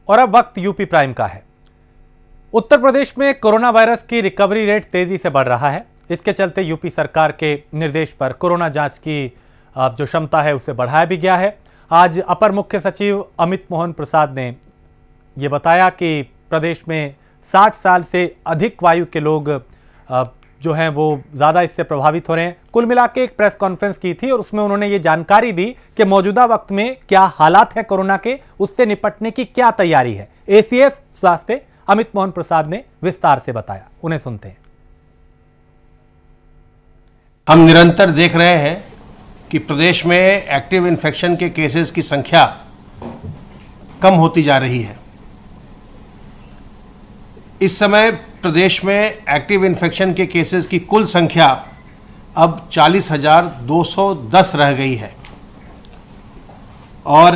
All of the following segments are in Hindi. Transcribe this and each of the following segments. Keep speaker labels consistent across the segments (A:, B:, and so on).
A: और अब वक्त यूपी प्राइम का है। उत्तर प्रदेश में कोरोना वायरस की रिकवरी रेट तेजी से बढ़ रहा है। इसके चलते यूपी सरकार के निर्देश पर कोरोना जांच की जो क्षमता है उसे बढ़ाया भी गया है। आज अपर मुख्य सचिव अमित मोहन प्रसाद ने ये बताया कि प्रदेश में 60 साल से अधिक आयु के लोग जो हैं वो ज़्यादा इससे प्रभावित हो रहे हैं। कुल मिला के एक प्रेस कॉन्फ्रेंस की थी और उसमें उन्होंने ये जानकारी दी कि मौजूदा वक्त में क्या हालात है कोरोना के, उससे निपटने की क्या तैयारी है। एसीएस स्वास्थ्य अमित मोहन प्रसाद ने विस्तार से बताया, उन्हें सुनते हैं।
B: हम निरंतर देख रहे हैं कि प्रदेश में एक्टिव इन्फेक्शन के केसेस की संख्या कम होती जा रही है। इस समय प्रदेश में एक्टिव इन्फेक्शन के केसेस की कुल संख्या अब 40,210 रह गई है और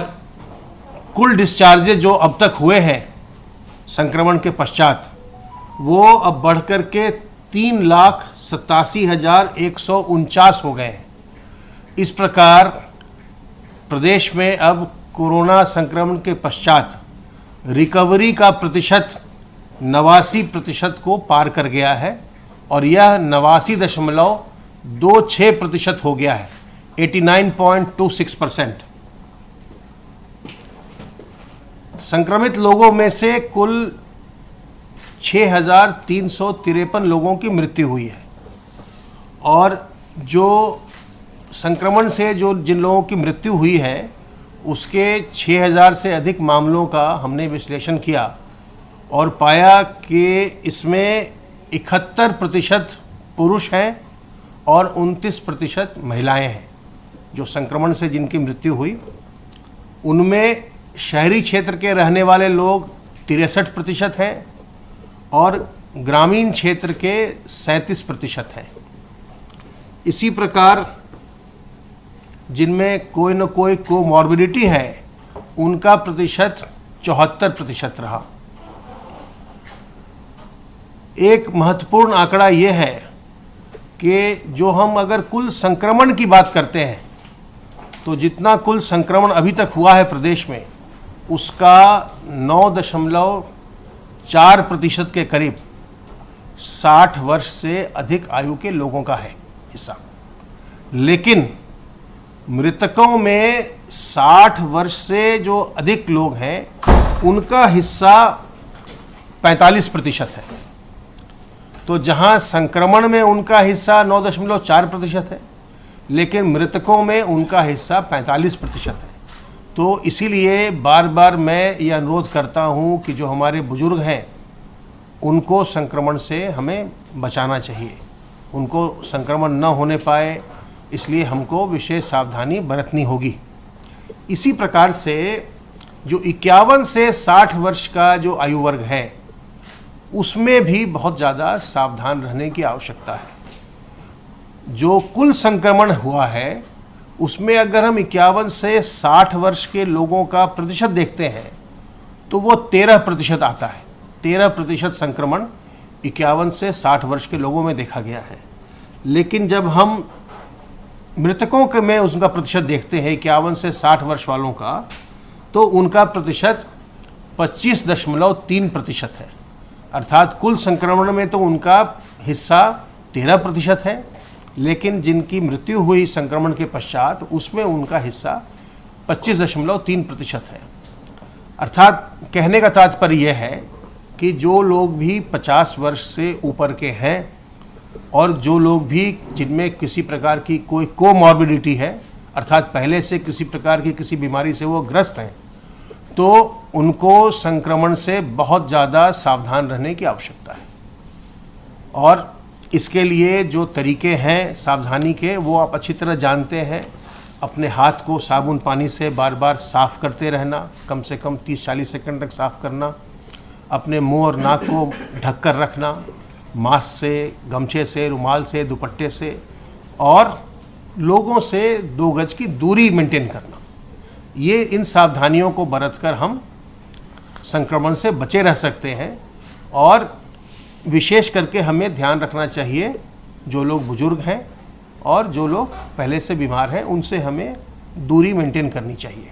B: कुल डिस्चार्जेज जो अब तक हुए हैं संक्रमण के पश्चात वो अब बढ़कर के 3,87,149 हो गए हैं। इस प्रकार प्रदेश में अब कोरोना संक्रमण के पश्चात रिकवरी का प्रतिशत 89% को पार कर गया है और यह 89.26% हो गया है, 89.26%। संक्रमित लोगों में से कुल 6,353 लोगों की मृत्यु हुई है और जो संक्रमण से जिन लोगों की मृत्यु हुई है उसके 6,000 से अधिक मामलों का हमने विश्लेषण किया और पाया कि इसमें 71% पुरुष हैं और 29% महिलाएं हैं। जो संक्रमण से जिनकी मृत्यु हुई उनमें शहरी क्षेत्र के रहने वाले लोग 63% हैं और ग्रामीण क्षेत्र के 37% हैं। इसी प्रकार जिनमें कोई न कोई कोमॉर्बिडिटी है उनका प्रतिशत 74% रहा। एक महत्वपूर्ण आंकड़ा यह है कि जो हम अगर कुल संक्रमण की बात करते हैं तो जितना कुल संक्रमण अभी तक हुआ है प्रदेश में उसका 9.4% के करीब 60 वर्ष से अधिक आयु के लोगों का है हिस्सा। लेकिन मृतकों में 60 वर्ष से जो अधिक लोग हैं उनका हिस्सा 45% है। तो जहां संक्रमण में उनका हिस्सा 9.4% है लेकिन मृतकों में उनका हिस्सा 45% है। तो इसीलिए बार बार मैं ये अनुरोध करता हूं कि जो हमारे बुजुर्ग हैं उनको संक्रमण से हमें बचाना चाहिए, उनको संक्रमण न होने पाए इसलिए हमको विशेष सावधानी बरतनी होगी। इसी प्रकार से जो 51 से 60 वर्ष का जो आयु वर्ग है उसमें भी बहुत ज़्यादा सावधान रहने की आवश्यकता है। जो कुल संक्रमण हुआ है उसमें अगर हम 51 से 60 वर्ष के लोगों का प्रतिशत देखते हैं तो वो 13% आता है। 13% संक्रमण 51 से 60 वर्ष के लोगों में देखा गया है। लेकिन जब हम मृतकों के में उसका प्रतिशत देखते हैं 51 से 60 वर्ष वालों का तो उनका प्रतिशत 25.3% है। अर्थात कुल संक्रमण में तो उनका हिस्सा 13% है लेकिन जिनकी मृत्यु हुई संक्रमण के पश्चात उसमें उनका हिस्सा 25.3% है। अर्थात कहने का तात्पर्य यह है कि जो लोग भी 50 वर्ष से ऊपर के हैं और जो लोग भी जिनमें किसी प्रकार की कोई कोमॉर्बिडिटी है अर्थात पहले से किसी प्रकार की किसी बीमारी से वो ग्रस्त हैं तो उनको संक्रमण से बहुत ज़्यादा सावधान रहने की आवश्यकता है। और इसके लिए जो तरीके हैं सावधानी के वो आप अच्छी तरह जानते हैं। अपने हाथ को साबुन पानी से बार बार साफ़ करते रहना, कम से कम 30-40 सेकंड तक साफ़ करना, अपने मुंह और नाक को ढक कर रखना मास्क से, गमछे से, रुमाल से, दुपट्टे से, और लोगों से 2 गज की दूरी मेंटेन करना। ये इन सावधानियों को बरतकर हम संक्रमण से बचे रह सकते हैं। और विशेष करके हमें ध्यान रखना चाहिए जो लोग बुजुर्ग हैं और जो लोग पहले से बीमार हैं उनसे हमें दूरी मेंटेन करनी चाहिए।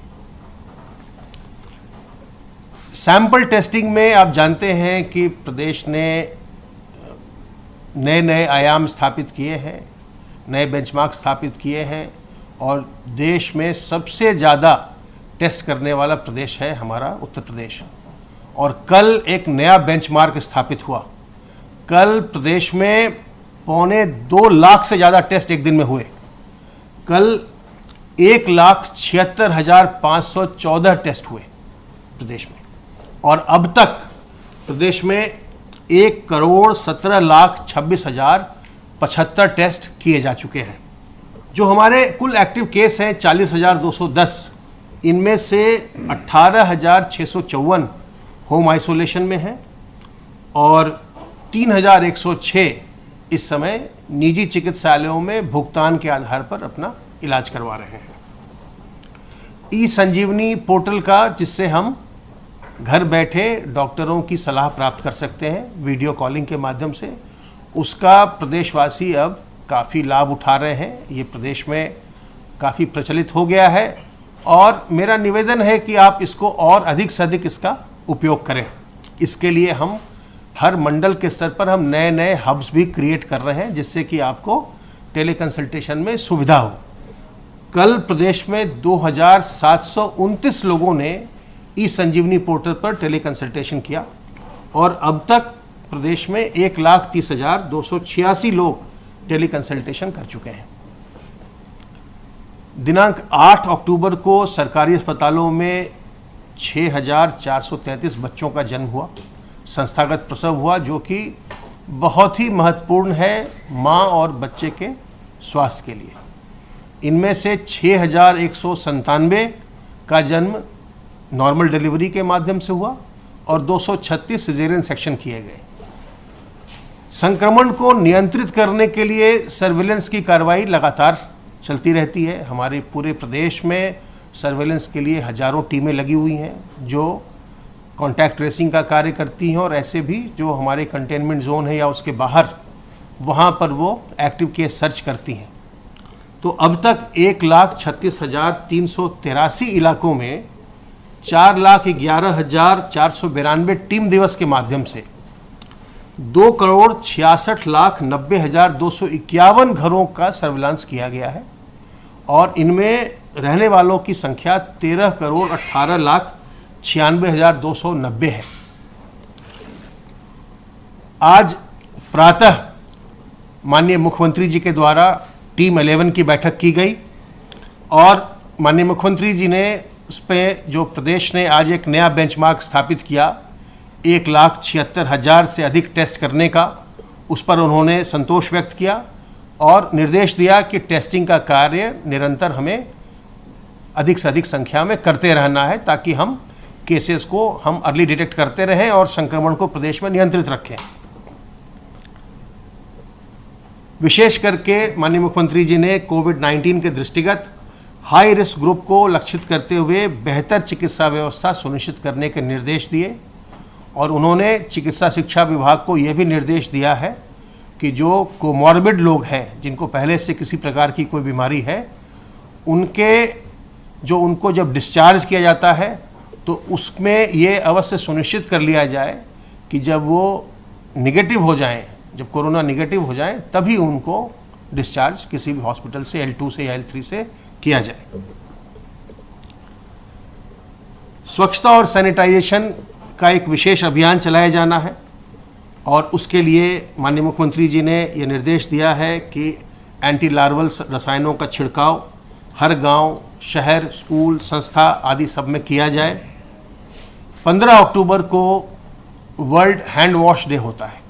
B: सैंपल टेस्टिंग में आप जानते हैं कि प्रदेश ने नए नए आयाम स्थापित किए हैं, नए बेंचमार्क स्थापित किए हैं और देश में सबसे ज़्यादा टेस्ट करने वाला प्रदेश है हमारा उत्तर प्रदेश। और कल एक नया बेंचमार्क स्थापित हुआ। कल प्रदेश में 2.25 लाख से ज़्यादा टेस्ट एक दिन में हुए। कल 1,76,514 टेस्ट हुए प्रदेश में और अब तक प्रदेश में 1,17,26,075 टेस्ट किए जा चुके हैं। जो हमारे कुल एक्टिव केस हैं 40,210, इनमें से 18,654 होम आइसोलेशन में हैं और 3,106 इस समय निजी चिकित्सालयों में भुगतान के आधार पर अपना इलाज करवा रहे हैं। ई संजीवनी पोर्टल का, जिससे हम घर बैठे डॉक्टरों की सलाह प्राप्त कर सकते हैं वीडियो कॉलिंग के माध्यम से, उसका प्रदेशवासी अब काफ़ी लाभ उठा रहे हैं। ये प्रदेश में काफ़ी प्रचलित हो गया है और मेरा निवेदन है कि आप इसको और अधिक से अधिक इसका उपयोग करें। इसके लिए हम हर मंडल के स्तर पर हम नए नए हब्स भी क्रिएट कर रहे हैं, जिससे कि आपको टेली कंसल्टेशन में सुविधा हो। कल प्रदेश में 2,729 लोगों ने ई संजीवनी पोर्टल पर टेली कंसल्टेशन किया और अब तक प्रदेश में 1,30,286 लोग टेली कंसल्टेशन कर चुके हैं। दिनांक 8 अक्टूबर को सरकारी अस्पतालों में 6,433 बच्चों का जन्म हुआ, संस्थागत प्रसव हुआ, जो कि बहुत ही महत्वपूर्ण है माँ और बच्चे के स्वास्थ्य के लिए। इनमें से 6,197 का जन्म नॉर्मल डिलीवरी के माध्यम से हुआ और 236 सिजेरियन सेक्शन किए गए। संक्रमण को नियंत्रित करने के लिए सर्विलेंस की कार्रवाई लगातार चलती रहती है। हमारे पूरे प्रदेश में सर्विलेंस के लिए हजारों टीमें लगी हुई हैं जो कॉन्टैक्ट ट्रेसिंग का कार्य करती हैं और ऐसे भी जो हमारे कंटेनमेंट जोन है या उसके बाहर, वहाँ पर वो एक्टिव केस सर्च करती हैं। तो अब तक 1,36,383 इलाकों में 4,11,492 टीम दिवस के माध्यम से 2,66,90,251 घरों का सर्विलांस किया गया है और इनमें रहने वालों की संख्या 13,18,96,290 है। आज प्रातः माननीय मुख्यमंत्री जी के द्वारा टीम 11 की बैठक की गई और माननीय मुख्यमंत्री जी ने उस पर जो प्रदेश ने आज एक नया बेंचमार्क स्थापित किया 1,76,000 से अधिक टेस्ट करने का, उस पर उन्होंने संतोष व्यक्त किया और निर्देश दिया कि टेस्टिंग का कार्य निरंतर हमें अधिक से अधिक संख्या में करते रहना है ताकि हम केसेस को हम अर्ली डिटेक्ट करते रहें और संक्रमण को प्रदेश में नियंत्रित रखें। विशेष करके माननीय मुख्यमंत्री जी ने कोविड-19 के दृष्टिगत हाई रिस्क ग्रुप को लक्षित करते हुए बेहतर चिकित्सा व्यवस्था सुनिश्चित करने के निर्देश दिए और उन्होंने चिकित्सा शिक्षा विभाग को यह भी निर्देश दिया है कि जो कोमॉर्बिड लोग हैं, जिनको पहले से किसी प्रकार की कोई बीमारी है, उनको जब डिस्चार्ज किया जाता है तो उसमें ये अवश्य सुनिश्चित कर लिया जाए कि जब वो निगेटिव हो जाएं, जब कोरोना निगेटिव हो जाए तभी उनको डिस्चार्ज किसी भी हॉस्पिटल से L2 से या L3 से किया जाए। स्वच्छता और सैनिटाइजेशन का एक विशेष अभियान चलाया जाना है और उसके लिए माननीय मुख्यमंत्री जी ने ये निर्देश दिया है कि एंटी लार्वल रसायनों का छिड़काव हर गांव, शहर, स्कूल, संस्था आदि सब में किया जाए। 15 अक्टूबर को वर्ल्ड हैंड वॉश डे होता है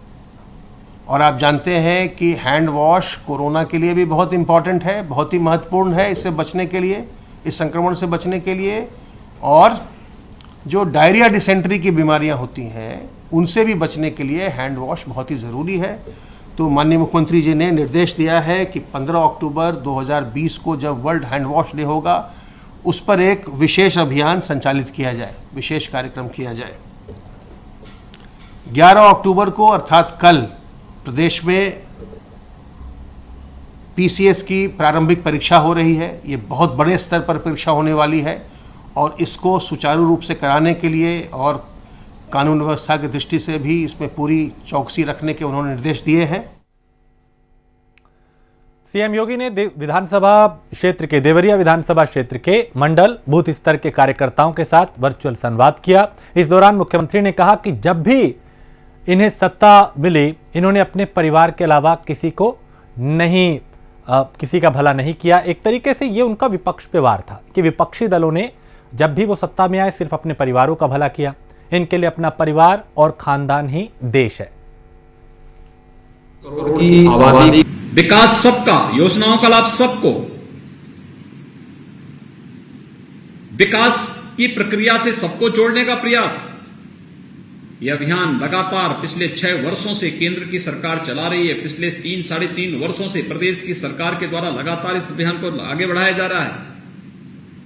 B: और आप जानते हैं कि हैंड वॉश कोरोना के लिए भी बहुत इम्पॉर्टेंट है, बहुत ही महत्वपूर्ण है इससे बचने के लिए, इस संक्रमण से बचने के लिए। और जो डायरिया, डिसेंट्री की बीमारियां होती हैं उनसे भी बचने के लिए हैंड वॉश बहुत ही ज़रूरी है। तो माननीय मुख्यमंत्री जी ने निर्देश दिया है कि 15 अक्टूबर 2020 को जब वर्ल्ड हैंड वॉश डे होगा उस पर एक विशेष अभियान संचालित किया जाए, विशेष कार्यक्रम किया जाए। 11 अक्टूबर को अर्थात कल प्रदेश में PCS की प्रारंभिक परीक्षा हो रही है। ये बहुत बड़े स्तर पर परीक्षा होने वाली है और इसको सुचारू रूप से कराने के लिए और कानून व्यवस्था की दृष्टि से भी इसमें पूरी चौकसी रखने के उन्होंने निर्देश दिए हैं।
A: सीएम योगी ने विधानसभा क्षेत्र के देवरिया विधानसभा क्षेत्र के मंडल बूथ स्तर के कार्यकर्ताओं के साथ वर्चुअल संवाद किया। इस दौरान मुख्यमंत्री ने कहा कि जब भी इन्हें सत्ता मिली, इन्होंने अपने परिवार के अलावा किसी का भला नहीं किया। एक तरीके से ये उनका विपक्ष पे वार था कि विपक्षी दलों ने जब भी वो सत्ता में आए सिर्फ अपने परिवारों का भला किया। इनके लिए अपना परिवार और खानदान ही देश है।
C: आबादी, विकास सबका, योजनाओं का लाभ सबको, विकास की प्रक्रिया से सबको जोड़ने का प्रयास। यह अभियान लगातार पिछले 6 वर्षों से केंद्र की सरकार चला रही है। पिछले 3-3.5 वर्षों से प्रदेश की सरकार के द्वारा लगातार इस अभियान को आगे बढ़ाया जा रहा है।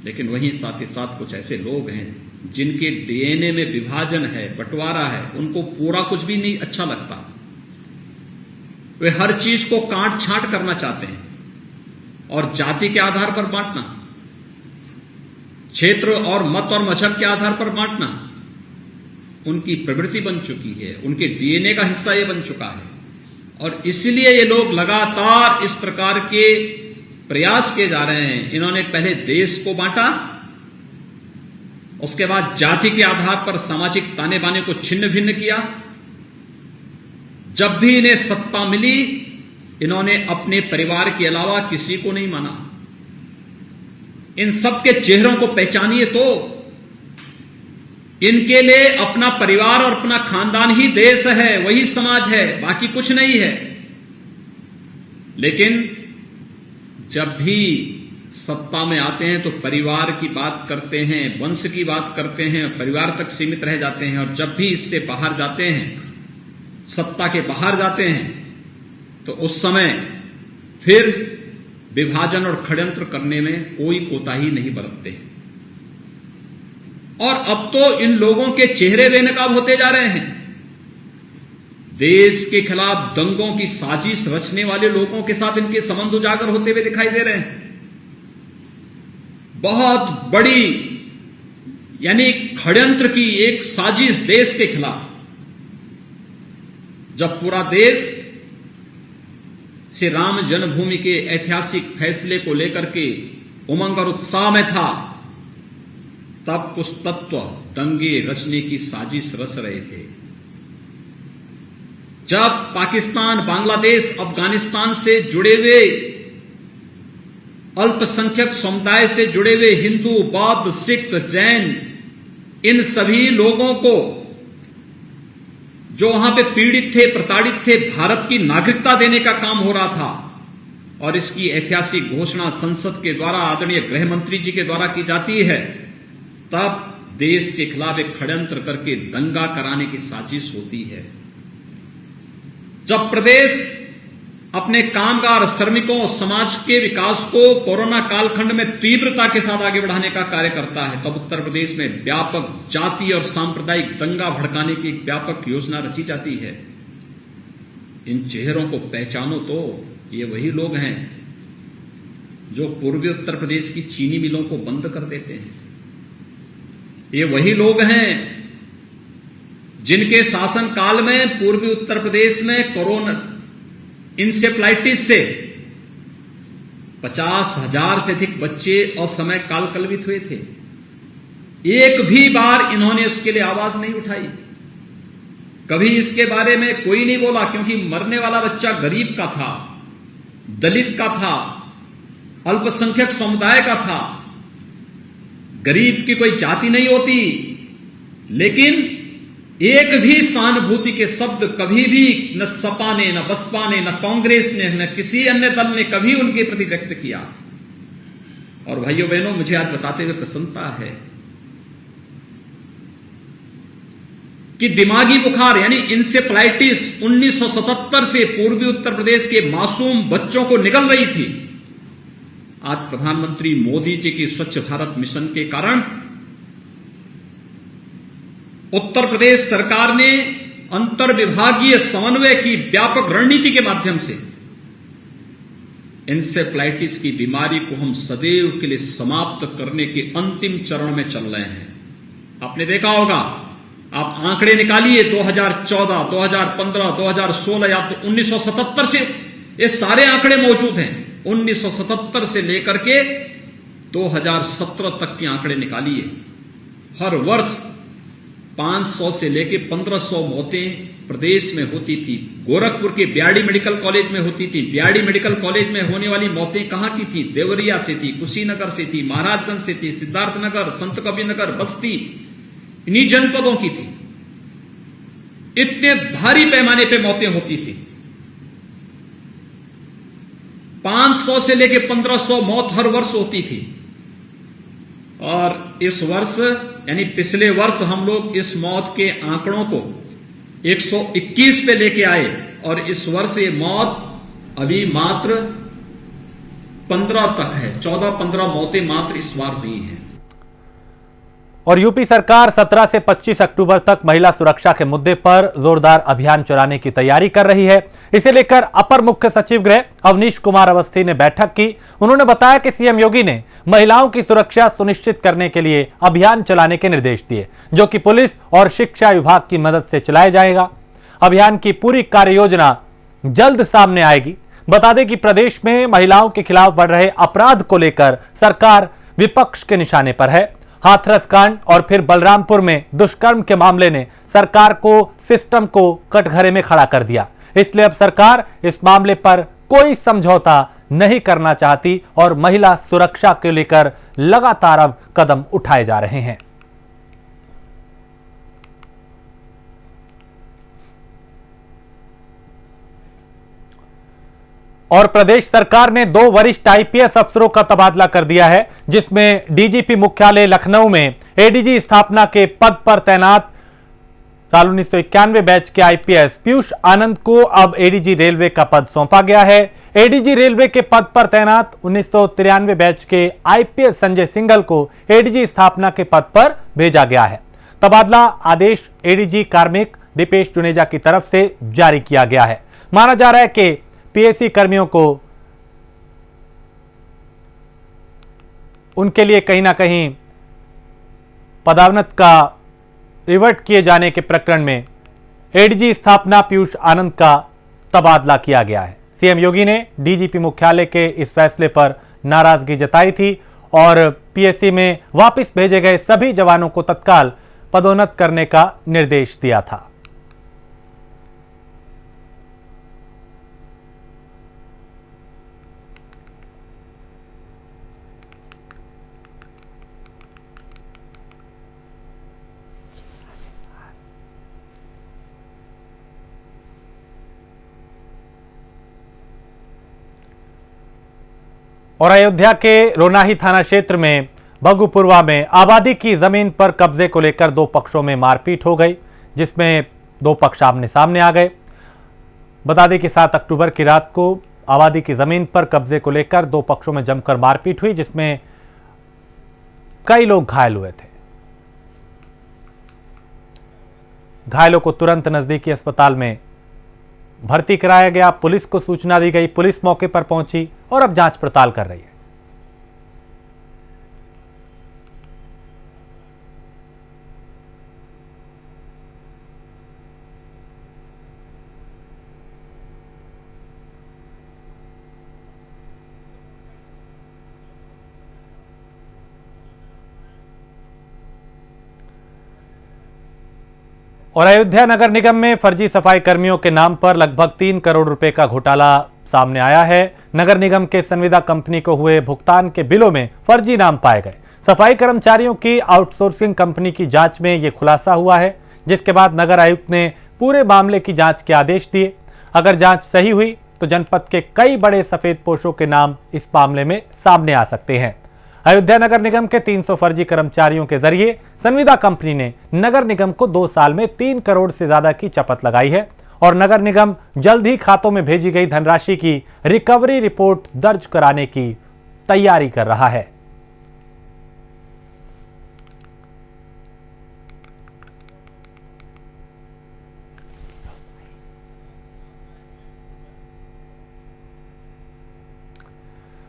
C: लेकिन वहीं साथ ही साथ कुछ ऐसे लोग हैं जिनके डीएनए में विभाजन है, बंटवारा है, उनको पूरा कुछ भी नहीं अच्छा लगता। वे हर चीज को काट छांट करना चाहते हैं और जाति के आधार पर बांटना, क्षेत्र और मत और मजहब के आधार पर बांटना उनकी प्रवृत्ति बन चुकी है, उनके डीएनए का हिस्सा ये बन चुका है। और इसलिए ये लोग लगातार इस प्रकार के प्रयास किए जा रहे हैं। इन्होंने पहले देश को बांटा, उसके बाद जाति के आधार पर सामाजिक ताने बाने को छिन्न भिन्न किया। जब भी इन्हें सत्ता मिली, इन्होंने अपने परिवार के अलावा किसी को नहीं माना। इन सबके चेहरों को पहचानिए तो इनके लिए अपना परिवार और अपना खानदान ही देश है, वही समाज है, बाकी कुछ नहीं है। लेकिन जब भी सत्ता में आते हैं तो परिवार की बात करते हैं, वंश की बात करते हैं, परिवार तक सीमित रह जाते हैं। और जब भी इससे बाहर जाते हैं, सत्ता के बाहर जाते हैं, तो उस समय फिर विभाजन और षड्यंत्र करने में कोई कोताही नहीं बरतते। और अब तो इन लोगों के चेहरे बेनकाब होते जा रहे हैं। देश के खिलाफ दंगों की साजिश रचने वाले लोगों के साथ इनके संबंध उजागर होते हुए दिखाई दे रहे हैं। बहुत बड़ी यानी षड्यंत्र की एक साजिश देश के खिलाफ। जब पूरा देश श्री राम जन्मभूमि के ऐतिहासिक फैसले को लेकर के उमंग और उत्साह में था, तब कुछ तत्व दंगे रचने की साजिश रच रहे थे। जब पाकिस्तान, बांग्लादेश, अफगानिस्तान से जुड़े हुए अल्पसंख्यक समुदाय से जुड़े हुए हिंदू, बौद्ध, सिख, जैन, इन सभी लोगों को जो वहां पे पीड़ित थे, प्रताड़ित थे, भारत की नागरिकता देने का काम हो रहा था। और इसकी ऐतिहासिक घोषणा संसद के द्वारा आदरणीय गृह मंत्री जी के द्वारा की जाती है। तब देश के खिलाफ एक षड्यंत्र करके दंगा कराने की साजिश होती है। जब प्रदेश अपने कामगार, श्रमिकों, समाज के विकास को कोरोना कालखंड में तीव्रता के साथ आगे बढ़ाने का कार्य करता है, तब उत्तर प्रदेश में व्यापक जाति और सांप्रदायिक दंगा भड़काने की एक व्यापक योजना रची जाती है। इन चेहरों को पहचानो तो ये वही लोग हैं जो पूर्वी उत्तर प्रदेश की चीनी मिलों को बंद कर देते हैं। ये वही लोग हैं जिनके शासन काल में पूर्वी उत्तर प्रदेश में कोरोना इंसेफ्लाइटिस से 50,000 से अधिक बच्चे असमय काल कलवित हुए थे। एक भी बार इन्होंने इसके लिए आवाज नहीं उठाई। कभी इसके बारे में कोई नहीं बोला, क्योंकि मरने वाला बच्चा गरीब का था, दलित का था, अल्पसंख्यक समुदाय का था। गरीब की कोई जाति नहीं होती, लेकिन एक भी सहानुभूति के शब्द कभी भी न सपा ने, न बसपा ने, न कांग्रेस ने, न किसी अन्य दल ने कभी उनके प्रति व्यक्त किया। और भाइयों बहनों, मुझे आज बताते हुए प्रसन्नता है कि दिमागी बुखार यानी इंसेफ्लाइटिस 1977 से पूर्वी उत्तर प्रदेश के मासूम बच्चों को निगल रही थी। आज प्रधानमंत्री मोदी जी की स्वच्छ भारत मिशन के कारण उत्तर प्रदेश सरकार ने अंतर विभागीय समन्वय की व्यापक रणनीति के माध्यम से इंसेफ्लाइटिस की बीमारी को हम सदैव के लिए समाप्त करने के अंतिम चरण में चल रहे हैं। आपने देखा होगा आप आंकड़े निकालिए 2014, 2015, 2016 या तो 1977 से ये सारे आंकड़े मौजूद हैं। 1977 से लेकर के 2017 तक के आंकड़े निकालिए। हर वर्ष 500 से लेकर 1500 मौतें प्रदेश में होती थी। गोरखपुर के बीआरडी मेडिकल कॉलेज में होती थी। बीआरडी मेडिकल कॉलेज में होने वाली मौतें कहां की थी? देवरिया से थी, कुशीनगर से थी, महाराजगंज से थी, सिद्धार्थनगर, संत कबीरनगर, बस्ती, इन्हीं जनपदों की थी। इतने भारी पैमाने पे मौतें होती थी। 500 से लेकर 1500 मौत हर वर्ष होती थी। और इस वर्ष यानी पिछले वर्ष हम लोग इस मौत के आंकड़ों को 121 पे लेके आए और इस वर्ष ये मौत अभी मात्र 15 तक है। 14-15 मौतें मात्र इस बार हुई हैं।
A: और यूपी सरकार 17 से 25 अक्टूबर तक महिला सुरक्षा के मुद्दे पर जोरदार अभियान चलाने की तैयारी कर रही है। इसे लेकर अपर मुख्य सचिव गृह अवनीश कुमार अवस्थी ने बैठक की। उन्होंने बताया कि सीएम योगी ने महिलाओं की सुरक्षा सुनिश्चित करने के लिए अभियान चलाने के निर्देश दिए, जो कि पुलिस और शिक्षा विभाग की मदद से चलाया जाएगा। अभियान की पूरी कार्य योजना जल्द सामने आएगी। बता दें कि प्रदेश में महिलाओं के खिलाफ बढ़ रहे अपराध को लेकर सरकार विपक्ष के निशाने पर है। हाथरस कांड और फिर बलरामपुर में दुष्कर्म के मामले ने सरकार को सिस्टम को कटघरे में खड़ा कर दिया। इसलिए अब सरकार इस मामले पर कोई समझौता नहीं करना चाहती और महिला सुरक्षा को लेकर लगातार अब कदम उठाए जा रहे हैं। और प्रदेश सरकार ने 2 वरिष्ठ आईपीएस अफसरों का तबादला कर दिया है, जिसमें डीजीपी मुख्यालय लखनऊ में एडीजी स्थापना के पद पर तैनात साल 1991 बैच के आईपीएस पीयूष आनंद को अब एडीजी रेलवे का पद सौंपा गया है। एडीजी रेलवे के पद पर तैनात 1993 बैच के आईपीएस संजय सिंघल को एडीजी स्थापना के पद पर भेजा गया है। तबादला आदेश एडीजी कार्मिक दीपेश जुनेजा की तरफ से जारी किया गया है। माना जा रहा है कि पीएससी कर्मियों को उनके लिए कहीं ना कहीं पदोन्नत का रिवर्ट किए जाने के प्रकरण में एडीजी स्थापना पीयूष आनंद का तबादला किया गया है। सीएम योगी ने डीजीपी मुख्यालय के इस फैसले पर नाराजगी जताई थी और पीएससी में वापस भेजे गए सभी जवानों को तत्काल पदोन्नत करने का निर्देश दिया था। और अयोध्या के रोनाही थाना क्षेत्र में बगुपुरवा में आबादी की जमीन पर कब्जे को लेकर 2 पक्षों में मारपीट हो गई, जिसमें 2 पक्ष आमने सामने आ गए। बता दें कि 7 अक्टूबर की रात को आबादी की जमीन पर कब्जे को लेकर 2 पक्षों में जमकर मारपीट हुई, जिसमें कई लोग घायल हुए थे। घायलों को तुरंत नजदीकी अस्पताल में भर्ती कराया गया। पुलिस को सूचना दी गई, पुलिस मौके पर पहुंची और अब जांच पड़ताल कर रही है। और अयोध्या नगर निगम में फर्जी सफाई कर्मियों के नाम पर लगभग 3 करोड़ रुपए का घोटाला सामने आया है। नगर निगम के संविदा कंपनी को हुए भुगतान के बिलों में फर्जी नाम पाए गए। सफाई कर्मचारियों की आउटसोर्सिंग कंपनी की जांच में यह खुलासा हुआ है, जिसके बाद नगर आयुक्त ने पूरे मामले की जांच के आदेश दिए। अगर जांच सही हुई तो जनपद के कई बड़े सफेदपोशों के नाम इस मामले में सामने आ सकते हैं। अयोध्या नगर निगम के 300 फर्जी कर्मचारियों के जरिए संविदा कंपनी ने नगर निगम को 2 साल में 3 करोड़ से ज्यादा की चपत लगाई है और नगर निगम जल्द ही खातों में भेजी गई धनराशि की रिकवरी रिपोर्ट दर्ज कराने की तैयारी कर रहा है।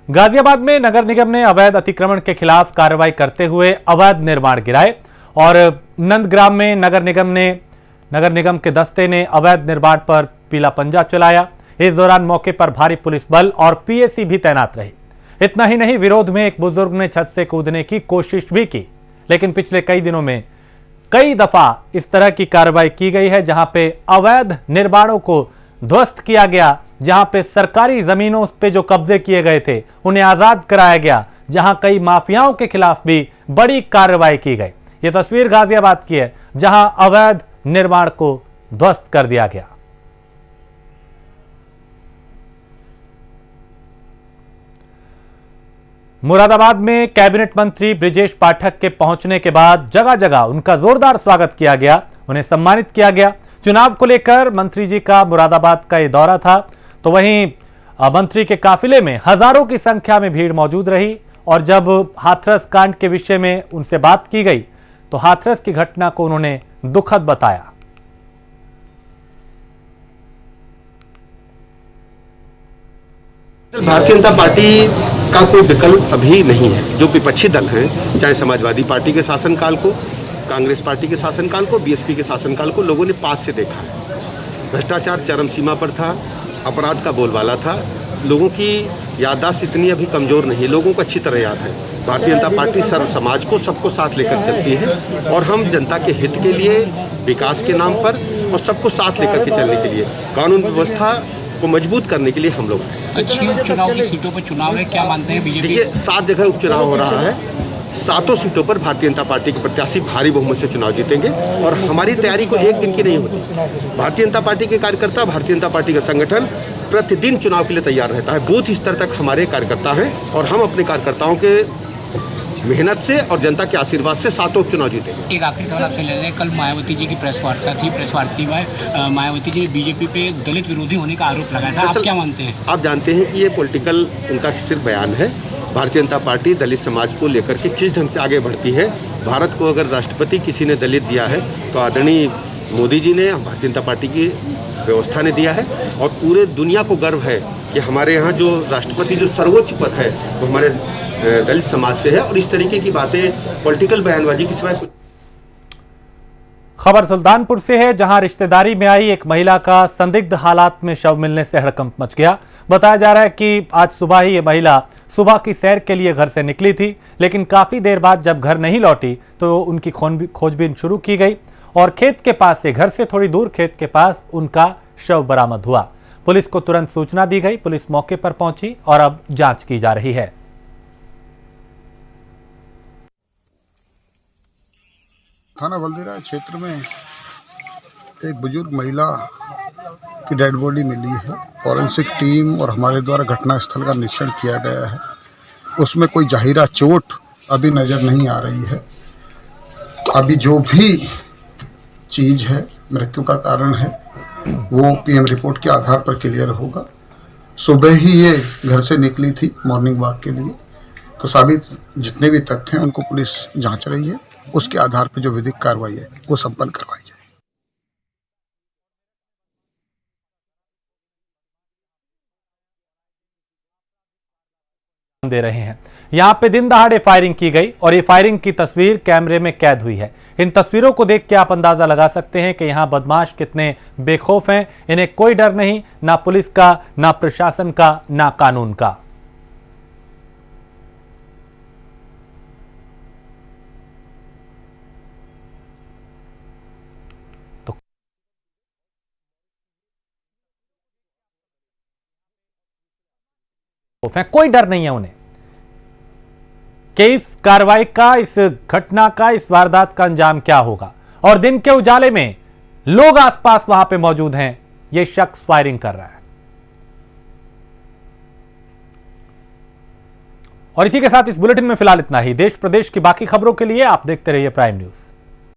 A: गाजियाबाद में नगर निगम ने अवैध अतिक्रमण के खिलाफ कार्रवाई करते हुए अवैध निर्माण गिराए और नंदग्राम में नगर निगम के दस्ते ने अवैध निर्माण पर पीला पंजा चलाया। इस दौरान मौके पर भारी पुलिस बल और पीएसी भी तैनात रही। इतना ही नहीं, विरोध में एक बुजुर्ग ने छत से कूदने की कोशिश भी की, लेकिन पिछले कई दिनों में कई दफा इस तरह की कार्रवाई की गई है, जहां पे अवैध निर्माणों को ध्वस्त किया गया, जहां पे सरकारी जमीनों पे जो कब्जे किए गए थे उन्हें आजाद कराया गया, जहां कई माफियाओं के खिलाफ भी बड़ी कार्रवाई की गई। ये तस्वीर गाजियाबाद की है, जहां अवैध निर्माण को ध्वस्त कर दिया गया। मुरादाबाद में कैबिनेट मंत्री ब्रिजेश पाठक के पहुंचने के बाद जगह जगह उनका जोरदार स्वागत किया गया, उन्हें सम्मानित किया गया। चुनाव को लेकर मंत्री जी का मुरादाबाद का ये दौरा था, तो वहीं मंत्री के काफिले में हजारों की संख्या में भीड़ मौजूद रही। और जब हाथरस कांड के विषय में उनसे बात की गई तो हाथरस की घटना को उन्होंने दुखद बताया।
D: भारतीय जनता पार्टी का कोई विकल्प अभी नहीं है। जो विपक्षी दल हैं, चाहे समाजवादी पार्टी के शासनकाल को, कांग्रेस पार्टी के शासनकाल को, बीएसपी के शासनकाल को लोगों ने पास से देखा है। भ्रष्टाचार चरम सीमा पर था, अपराध का बोलबाला था। लोगों की याददाश्त इतनी अभी कमजोर नहीं, लोगों को अच्छी तरह याद है। भारतीय जनता पार्टी सर्व समाज को, सबको साथ लेकर चलती है और हम जनता के हित के लिए, विकास के नाम पर और सबको साथ लेकर के चलने के लिए, कानून व्यवस्था को मजबूत करने के लिए हम लोग
E: अच्छी उपचुनाव की सीटों पर चुनाव है, क्या मानते हैं बीजेपी?
D: देखिए, 7 जगह उपचुनाव हो रहा है। 7 सीटों पर भारतीय जनता पार्टी के प्रत्याशी भारी बहुमत से चुनाव जीतेंगे और हमारी तैयारी को एक दिन की नहीं होती। भारतीय जनता पार्टी के कार्यकर्ता, भारतीय जनता पार्टी का संगठन प्रतिदिन चुनाव के लिए तैयार रहता है। बूथ स्तर तक हमारे कार्यकर्ता हैं और हम अपने कार्यकर्ताओं के मेहनत से और जनता के आशीर्वाद से 7 उपचुनाव जीतेंगे।
E: एक आखिरी सवाल आपसे ले रहे हैं, कल मायावती जी की प्रेस वार्ता थी। प्रेस वार्ता में मायावती जी ने बीजेपी पे दलित विरोधी होने का आरोप लगाया था, आप क्या मानते हैं?
D: आप जानते हैं कि ये पॉलिटिकल उनका सिर्फ बयान है। भारतीय जनता पार्टी दलित समाज को लेकर के किस ढंग से आगे बढ़ती है। भारत को अगर राष्ट्रपति किसी ने दलित दिया है तो आदरणीय मोदी जी ने, भारतीय जनता पार्टी की व्यवस्था ने दिया है और पूरे दुनिया को गर्व है कि हमारे यहाँ जो राष्ट्रपति जो सर्वोच्च पद है वो हमारे दलित समाज से है। और इस तरीके की बातें पॉलिटिकल बयानबाजी की सिवाय कुछ।
A: खबर सुल्तानपुर से है, जहां रिश्तेदारी में आई एक महिला का संदिग्ध हालात में शव मिलने से हड़कंप मच गया। बताया जा रहा है कि आज सुबह ही ये महिला सुबह की सैर के लिए घर से निकली थी, लेकिन काफी देर बाद जब घर नहीं लौटी तो उनकी खोजबीन शुरू की गई और खेत के पास से, घर से थोड़ी दूर खेत के पास उनका शव बरामद हुआ। पुलिस को तुरंत सूचना दी गई, पुलिस मौके पर पहुंची और अब जांच की जा रही है।
F: थाना बलदेरा क्षेत्र में एक बुजुर्ग महिला की डेड बॉडी मिली है। फॉरेंसिक टीम और हमारे द्वारा घटनास्थल का निरीक्षण किया गया है। उसमें कोई जाहिरा चोट अभी नज़र नहीं आ रही है। अभी जो भी चीज़ है, मृत्यु का कारण है, वो पीएम रिपोर्ट के आधार पर क्लियर होगा। सुबह ही ये घर से निकली थी मॉर्निंग वॉक के लिए, तो साबित जितने भी तथ्य हैं उनको पुलिस जांच रही है। उसके आधार पर जो विधिक कार्रवाई है वो संपन्न करवाई जाए।
A: दे रहे हैं, यहां पे दिन दहाड़े फायरिंग की गई और ये फायरिंग की तस्वीर कैमरे में कैद हुई है। इन तस्वीरों को देख के आप अंदाजा लगा सकते हैं कि यहां बदमाश कितने बेखौफ हैं। इन्हें कोई डर नहीं, ना पुलिस का, ना प्रशासन का, ना कानून का। कोई डर नहीं है उन्हें कि इस कार्रवाई का, इस घटना का, इस वारदात का अंजाम क्या होगा। और दिन के उजाले में लोग आसपास वहां पे मौजूद हैं, यह शख्स फायरिंग कर रहा है। और इसी के साथ इस बुलेटिन में फिलहाल इतना ही। देश प्रदेश की बाकी खबरों के लिए आप देखते रहिए प्राइम न्यूज।